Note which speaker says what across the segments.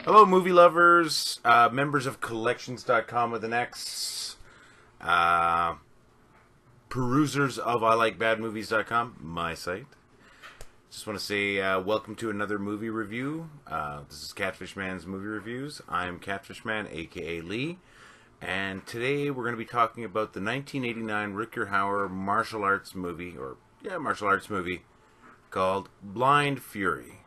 Speaker 1: Hello, movie lovers, members of collections.com with an X, uh, perusers of ILikeBadMovies.com, my site. Just want to say welcome to another movie review. This is Catfish Man's Movie Reviews. I'm Catfish Man, aka Lee, and today we're going to be talking about the 1989 Rutger Hauer martial arts movie, called Blind Fury.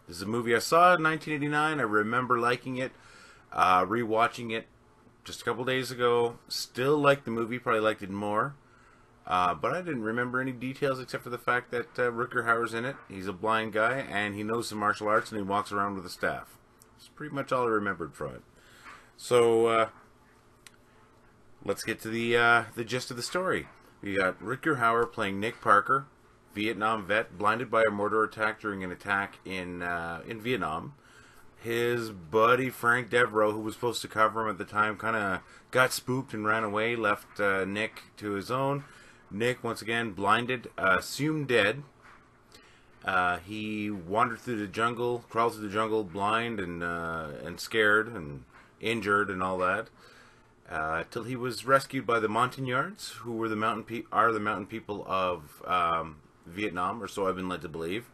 Speaker 1: This is a movie I saw in 1989. I remember liking it, rewatching it just a couple days ago. Still liked the movie, probably liked it more. But I didn't remember any details except for the fact that Rutger Hauer's in it. He's a blind guy, and he knows some martial arts, and he walks around with a staff. That's pretty much all I remembered from it. So, let's get to the gist of the story. We got Rutger Hauer playing Nick Parker, Vietnam vet, blinded by a mortar attack during an attack in Vietnam. His buddy Frank Devereaux, who was supposed to cover him at the time, kind of got spooked and ran away, left Nick to his own. Nick, once again, blinded, assumed dead. He wandered through the jungle, crawled through the jungle, blind and scared and injured and all that, till he was rescued by the Montagnards, who were the mountain people of Vietnam, or so I've been led to believe.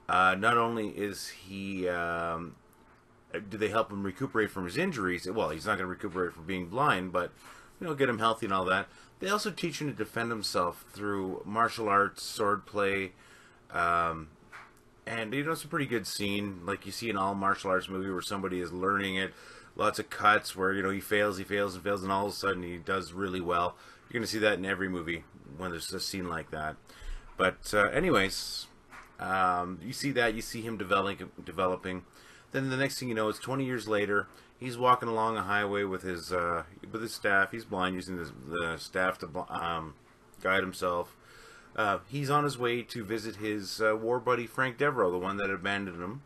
Speaker 1: Not only is he, do they help him recuperate from his injuries? Well, he's not going to recuperate from being blind, but get him healthy and all that. They also teach him to defend himself through martial arts, swordplay, and it's a pretty good scene, like you see in all martial arts movie where somebody is learning it. Lots of cuts where he fails, and all of a sudden he does really well. You're going to see that in every movie when there's a scene like that. But anyways, you see that, you see him developing. Then the next thing you know, it's 20 years later. He's walking along a highway with his staff. He's blind, using the staff to guide himself. He's on his way to visit his war buddy Frank Devereaux, the one that abandoned him.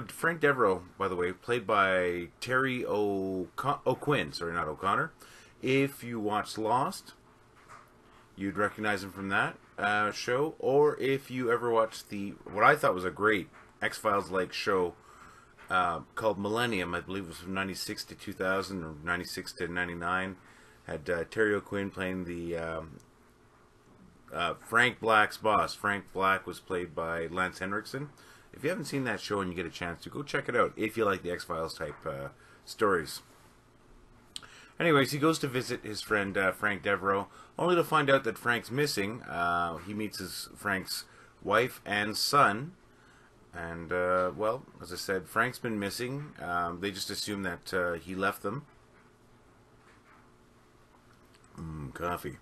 Speaker 1: Frank Devereaux, by the way, played by Terry O'Quinn. Sorry, not O'Connor. If you watched Lost, you'd recognize him from that show. Or if you ever watched what I thought was a great X-Files-like show called Millennium, I believe it was from 96 to 2000 or 96 to 99, had Terry O'Quinn playing the Frank Black's boss. Frank Black was played by Lance Henriksen. If you haven't seen that show and you get a chance to, go check it out if you like the X-Files type stories. Anyways, he goes to visit his friend Frank Devereaux, only to find out that Frank's missing. He meets Frank's wife and son. And, well, as I said, Frank's been missing. They just assume that he left them. Coffee.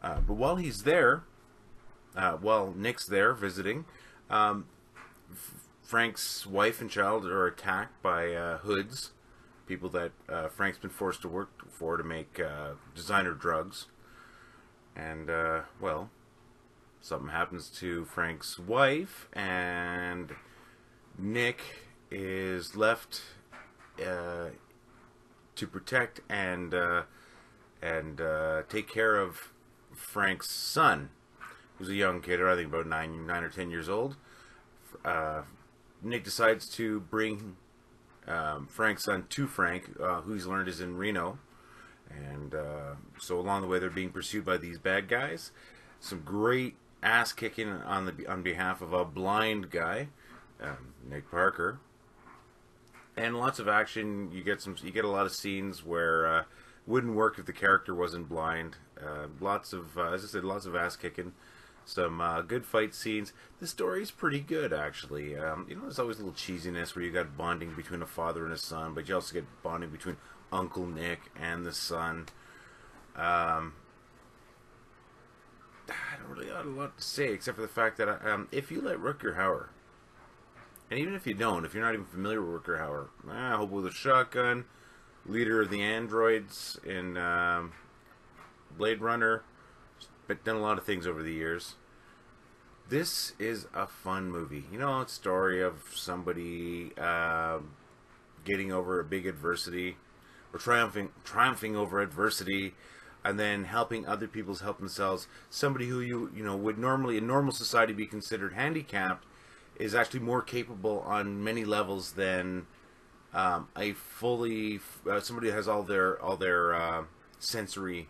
Speaker 1: But while he's there, while Nick's there visiting, Frank's wife and child are attacked by hoods, people that Frank's been forced to work for to make designer drugs. And, well, something happens to Frank's wife, and Nick is left to protect and take care of Frank's son, who's a young kid, or I think about 9 or 10 years old. Nick decides to bring Frank's son to Frank, who he's learned is in Reno. And so along the way, they're being pursued by these bad guys. Some great ass kicking on behalf of a blind guy, Nick Parker, and lots of action. You get a lot of scenes where wouldn't work if the character wasn't blind. Lots of, as I said, lots of ass kicking. Some good fight scenes. The story's pretty good, actually. There's always a little cheesiness where you got bonding between a father and a son, but you also get bonding between Uncle Nick and the son. I don't really have a lot to say except for the fact that if you like Rutger Hauer, and even if you don't, if you're not even familiar with Rutger Hauer, Hobo with a Shotgun, leader of the androids in Blade Runner, but done a lot of things over the years. This is a fun movie. It's a story of somebody getting over a big adversity, or triumphing over adversity, and then helping other people help themselves. Somebody who you know would normally in normal society be considered handicapped is actually more capable on many levels than a fully somebody who has all their sensory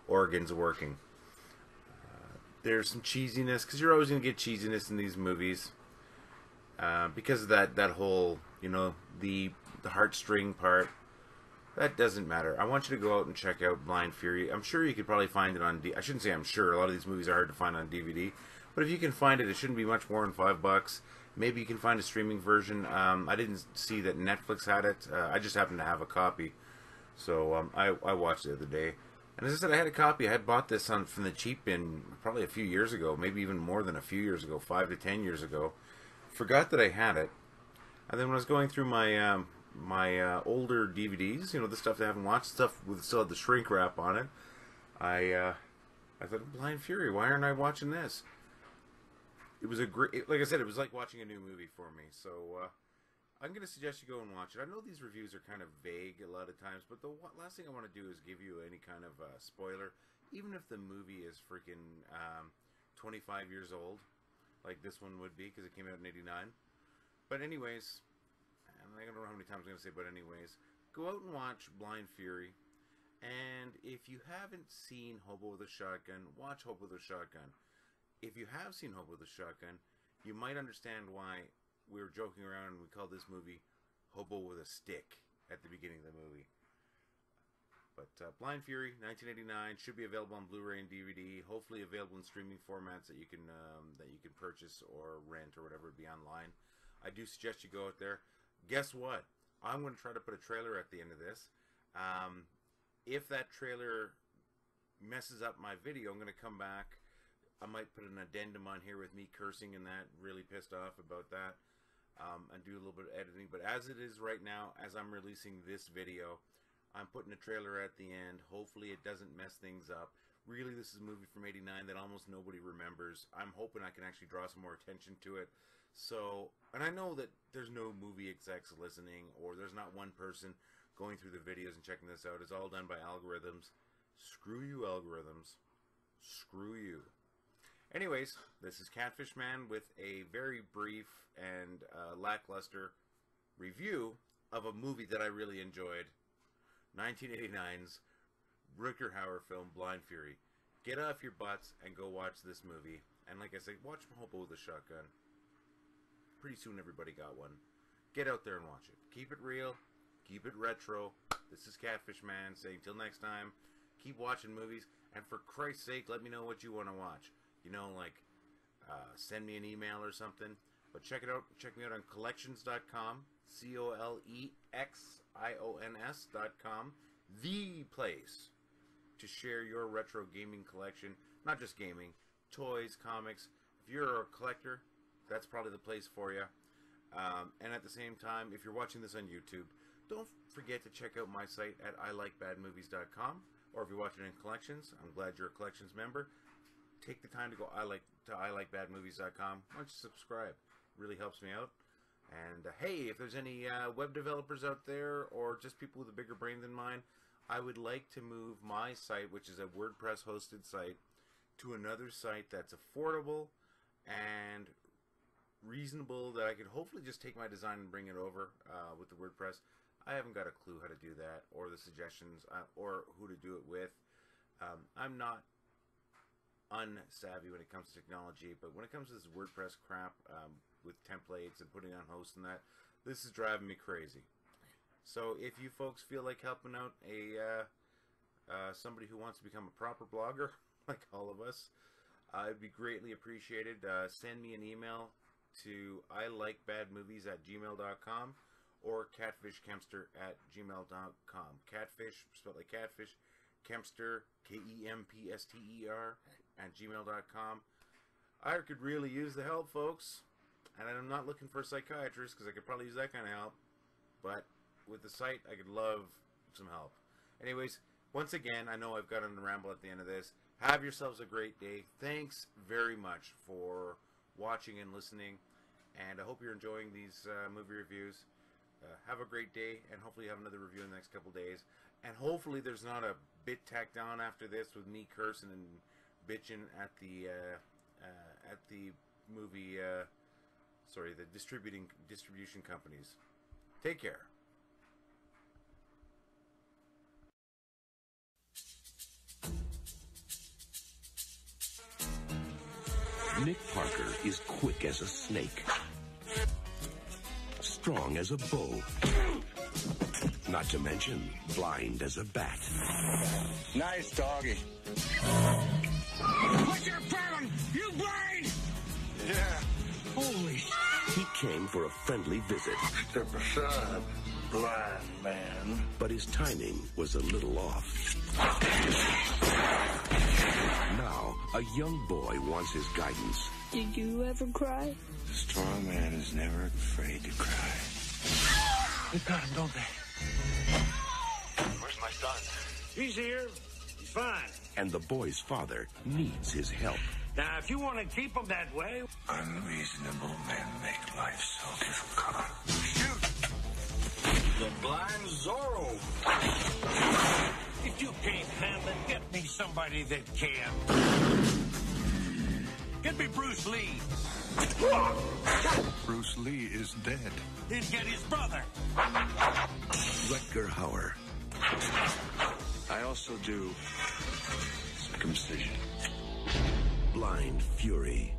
Speaker 1: organs working. There's some cheesiness because you're always going to get cheesiness in these movies because of that whole the heartstring part. That doesn't matter. I want you to go out and check out Blind Fury. I'm sure you could probably find it on I shouldn't say I'm sure. A lot of these movies are hard to find on DVD. But if you can find it, it shouldn't be much more than $5. Maybe you can find a streaming version. I didn't see that Netflix had it. I just happened to have a copy. So I watched it the other day. And as I said, I had a copy. I had bought this from the cheap bin probably a few years ago. Maybe even more than a few years ago. 5 to 10 years ago. Forgot that I had it. And then when I was going through my older DVDs, the stuff that I haven't watched, stuff with still had the shrink wrap on it, I thought, Blind Fury, why aren't I watching this? It was like I said, it was like watching a new movie for me. So I'm going to suggest you go and watch it. I know these reviews are kind of vague a lot of times, but the last thing I want to do is give you any kind of spoiler, even if the movie is freaking 25 years old, like this one would be, because it came out in '89. But anyways, I don't know how many times I'm going to say, but anyways, go out and watch Blind Fury. And if you haven't seen Hobo with a Shotgun, watch Hobo with a Shotgun. If you have seen Hobo with a Shotgun, you might understand why we were joking around and we called this movie Hobo with a Stick at the beginning of the movie. But Blind Fury, 1989, should be available on Blu-ray and DVD. Hopefully available in streaming formats that you can purchase or rent or whatever, be online. I do suggest you go out there. Guess what? I'm going to try to put a trailer at the end of this. If that trailer messes up my video, I'm going to come back. I might put an addendum on here with me cursing and that, really pissed off about that, and do a little bit of editing. But as it is right now, as I'm releasing this video, I'm putting a trailer at the end. Hopefully it doesn't mess things up. Really, this is a movie from '89 that almost nobody remembers. I'm hoping I can actually draw some more attention to it. So, and I know that there's no movie execs listening, or there's not one person going through the videos and checking this out. It's all done by algorithms. Screw you, algorithms. Screw you. Anyways, this is Catfish Man with a very brief and lackluster review of a movie that I really enjoyed. 1989's Rutger Hauer film, Blind Fury. Get off your butts and go watch this movie. And like I said, watch Hobo with a Shotgun. Pretty soon everybody got one. Get out there and watch it. Keep it real. Keep it retro. This is Catfish Man saying till next time, keep watching movies. And for Christ's sake, let me know what you want to watch. Send me an email or something. But check it out. Check me out on collections.com. colextions.com. The place to share your retro gaming collection. Not just gaming. Toys, comics. If you're a collector, that's probably the place for you. And at the same time, if you're watching this on YouTube, don't forget to check out my site at ilikeBadMovies.com. Or if you're watching in Collections, I'm glad you're a Collections member. Take the time to go to ilikeBadMovies.com. Why don't you subscribe? It really helps me out. And hey, if there's any web developers out there or just people with a bigger brain than mine, I would like to move my site, which is a WordPress hosted site, to another site that's affordable and reasonable, that I could hopefully just take my design and bring it over with the WordPress. I haven't got a clue how to do that, or the suggestions, or who to do it with. I'm not unsavvy when it comes to technology, but when it comes to this WordPress crap with templates and putting on hosts and that, this is driving me crazy. So if you folks feel like helping out somebody who wants to become a proper blogger, like all of us, it'd be greatly appreciated. Send me an email to ilikeBadMovies@gmail.com or catfishkempster@gmail.com. Catfish, spelled like catfish, Kempster, Kempster, @gmail.com. I could really use the help, folks. And I'm not looking for a psychiatrist, because I could probably use that kind of help. But with the site, I could love some help. Anyways, once again, I know I've got on a ramble at the end of this. Have yourselves a great day. Thanks very much for watching and listening. And I hope you're enjoying these movie reviews. Have a great day, and hopefully have another review in the next couple days. And hopefully there's not a bit tacked down after this with me cursing and bitching at the movie Sorry, the distribution companies. Take care.
Speaker 2: Nick Parker is quick as a snake, strong as a bow, not to mention blind as a bat.
Speaker 3: Nice doggy.
Speaker 4: What's your problem? You blind?
Speaker 3: Yeah.
Speaker 4: Holy sh**.
Speaker 2: He came for a friendly visit.
Speaker 3: Step aside, blind man.
Speaker 2: But his timing was a little off. Now, a young boy wants his guidance.
Speaker 5: Did you ever cry?
Speaker 3: The strong man is never afraid to cry.
Speaker 4: They've got him, don't they?
Speaker 3: Where's my son?
Speaker 4: He's here. He's fine.
Speaker 2: And the boy's father needs his help.
Speaker 4: Now, if you want to keep him that way...
Speaker 3: Unreasonable men make life so difficult.
Speaker 4: Shoot! The blind Zorro. If you can't handle it, get me somebody that can. Get me Bruce Lee.
Speaker 3: Bruce Lee is dead.
Speaker 4: Then get his brother.
Speaker 2: Rutger Hauer.
Speaker 3: I also do circumcision.
Speaker 2: Blind Fury.